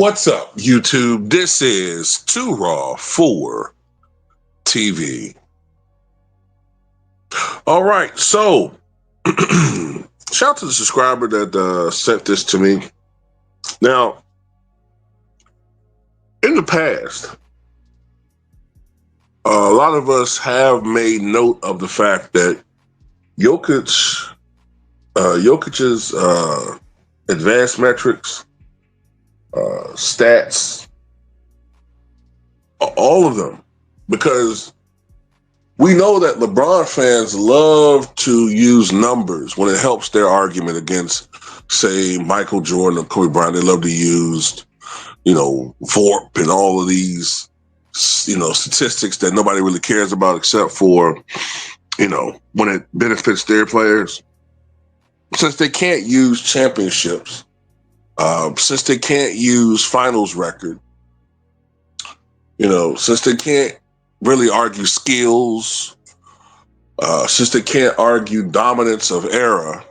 What's up, YouTube? This is Too Raw for TV. All right, so shout out to the subscriber that sent this to me. Now, in the past, a lot of us have made note of the fact that Jokic's advanced metrics, stats, all of them, because we know that LeBron fans love to use numbers when it helps their argument against, say, Michael Jordan or Kobe Bryant. They love to use, VORP and all of these, statistics that nobody really cares about except for, when it benefits their players. Since they can't use championships, since they can't use finals record, since they can't really argue skills, since they can't argue dominance of era,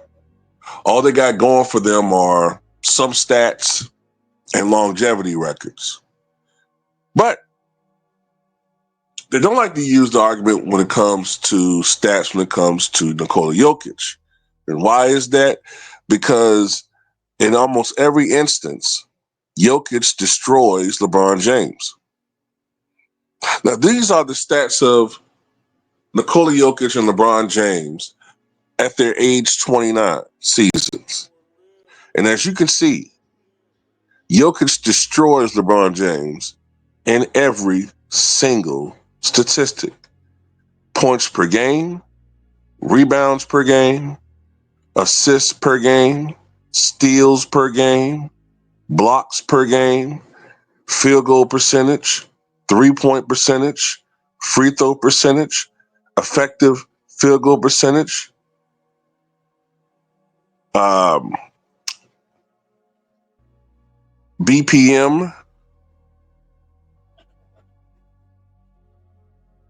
all they got going for them are some stats and longevity records. But they don't like to use the argument when it comes to stats, when it comes to Nikola Jokic. And why is that? Because in almost every instance, Jokic destroys LeBron James. Now, these are the stats of Nikola Jokic and LeBron James at their age 29 seasons. And as you can see, Jokic destroys LeBron James in every single statistic. Points per game, rebounds per game, assists per game, steals per game, blocks per game, field goal percentage, three-point percentage, free throw percentage, effective field goal percentage, BPM,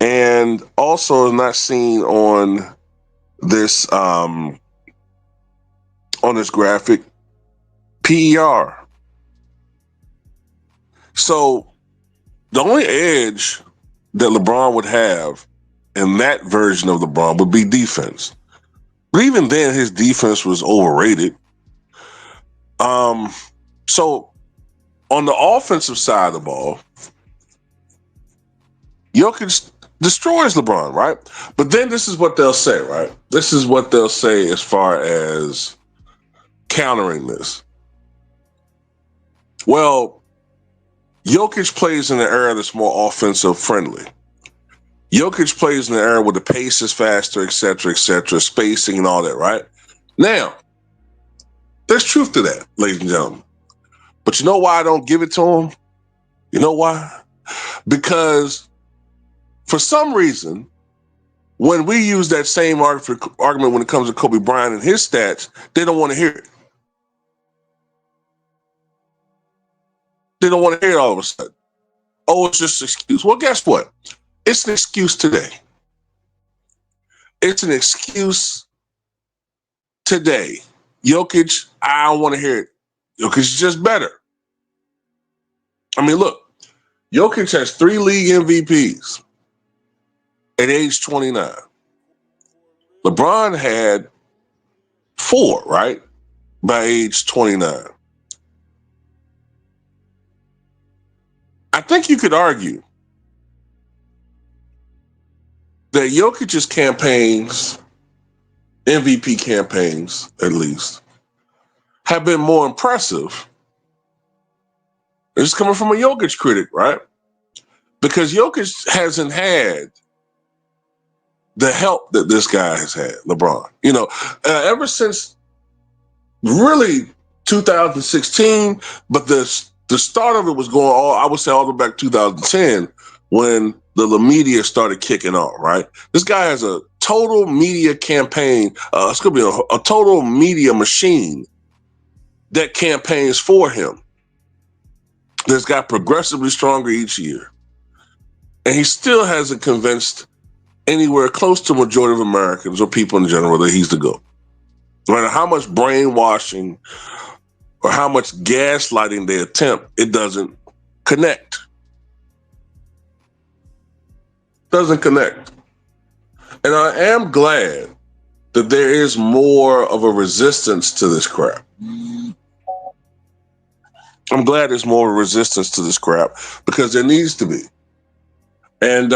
and also is not seen on this graphic, PER. So the only edge that LeBron would have in that version of LeBron would be defense. But even then, his defense was overrated. So on the offensive side of the ball, Jokic destroys LeBron, right? But then this is what they'll say, right? This is what they'll say as far as countering this. Well, Jokic plays in an era that's more offensive friendly. Jokic plays in an era where the pace is faster, et cetera, spacing and all that, right? Now, there's truth to that, ladies and gentlemen. But you know why I don't give it to him? You know why? Because for some reason, when we use that same argument when it comes to Kobe Bryant and his stats, they don't want to hear it. They don't want to hear it all of a sudden. Oh, it's just an excuse. Well, guess what? It's an excuse today. It's an excuse today. Jokic, I don't want to hear it. Jokic is just better. I mean, look, Jokic has 3 league MVPs at age 29. LeBron had 4, right? By age 29. I think you could argue that Jokic's campaigns, MVP campaigns at least, have been more impressive. This is coming from a Jokic critic, right? Because Jokic hasn't had the help that this guy has had, LeBron. Ever since really 2016, but the start of it was going I would say all the way back to 2010 when the media started kicking off, right? This guy has a total media campaign. It's going to be a total media machine that campaigns for him. That's got progressively stronger each year. And he still hasn't convinced anywhere close to a majority of Americans or people in general that he's the GOAT. No matter how much brainwashing or how much gaslighting they attempt, it doesn't connect. Doesn't connect. And I am glad that there is more of a resistance to this crap. I'm glad there's more resistance to this crap because there needs to be. And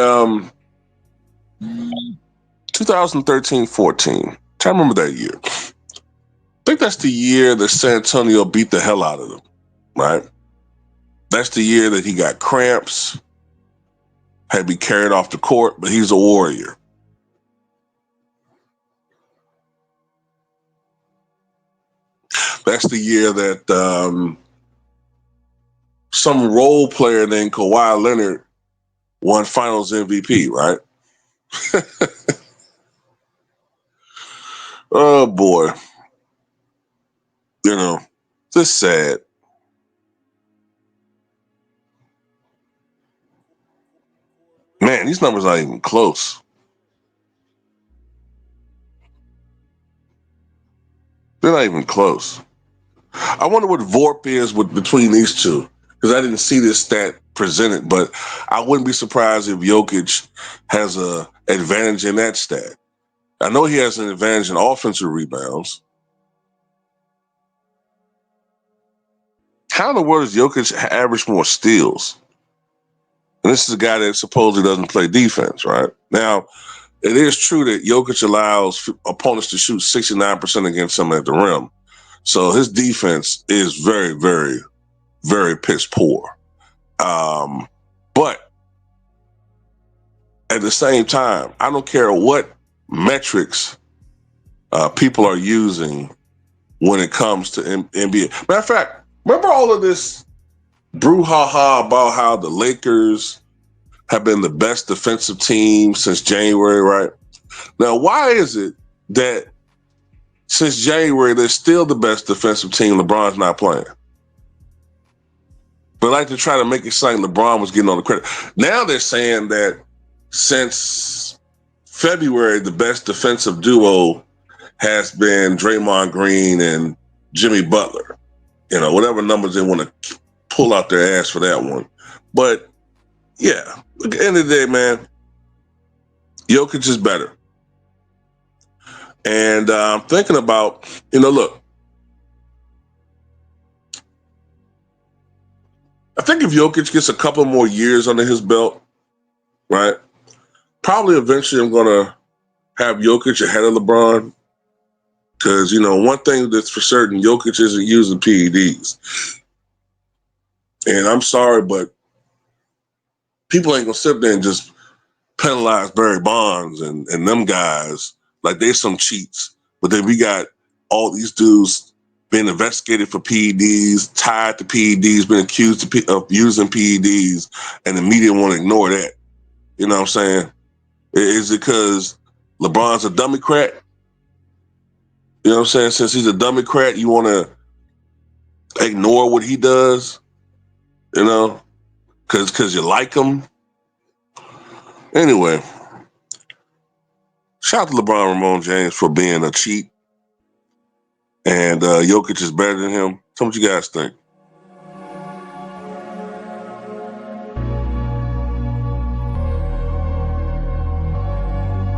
2013-14, I remember that year. I think that's the year that San Antonio beat the hell out of them, right? That's the year that he got cramps, had to be carried off the court, but he's a warrior. That's the year that some role player named Kawhi Leonard won Finals MVP, right? Oh boy, just sad. Man, these numbers aren't even close. They're not even close. I wonder what VORP is between these two because I didn't see this stat presented, but I wouldn't be surprised if Jokic has a advantage in that stat. I know he has an advantage in offensive rebounds. How in the world does Jokic average more steals? And this is a guy that supposedly doesn't play defense, right? Now, it is true that Jokic allows opponents to shoot 69% against him at the rim. So his defense is very, very, very piss poor. But at the same time, I don't care what metrics people are using when it comes to NBA. Matter of fact, remember all of this brouhaha about how the Lakers have been the best defensive team since January, right? Now, why is it that since January they're still the best defensive team? LeBron's not playing. But I like to try to make it sound like LeBron was getting all the credit. Now they're saying that since February, the best defensive duo has been Draymond Green and Jimmy Butler. Whatever numbers they want to pull out their ass for that one. But yeah, at the end of the day, man, Jokic is better. And I'm thinking about, look, I think if Jokic gets a couple more years under his belt, right, probably eventually I'm going to have Jokic ahead of LeBron. Because, one thing that's for certain, Jokic isn't using PEDs. And I'm sorry, but people ain't going to sit there and just penalize Barry Bonds and them guys like they some cheats. But then we got all these dudes being investigated for PEDs, tied to PEDs, been accused of using PEDs, and the media want to ignore that. You know what I'm saying? Is it because LeBron's a Democrat? You know what I'm saying? Since he's a Democrat, you want to ignore what he does? Because you like him? Anyway, shout out to LeBron Ramon James for being a cheat. And Jokic is better than him. Tell me what you guys think.